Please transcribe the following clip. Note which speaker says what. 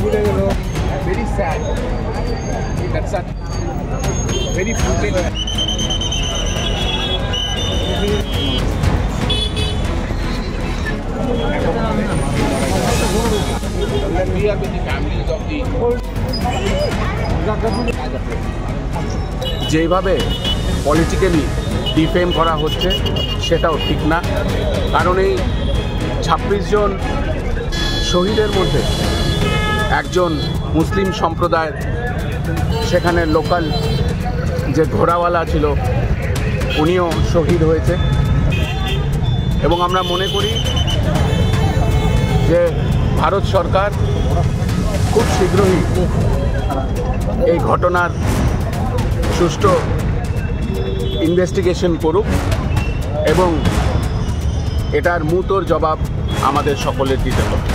Speaker 1: Very sad. That's a very brutal. We are with the families of the. যেভাবে politically defame করা হচ্ছে সেটাও ঠিক না, কারণ এই 26 জন শহীদের মধ্যে একজন মুসলিম সম্প্রদায়ের, সেখানে লোকাল যে ঘোড়াওয়ালা ছিল উনিও শহীদ হয়েছে। এবং আমরা মনে করি যে ভারত সরকার খুব শীঘ্রই এই ঘটনার সুষ্ঠু ইনভেস্টিগেশন করুক এবং এটার মুহূর্তের জবাব আমাদের সকলের দিতে হবে।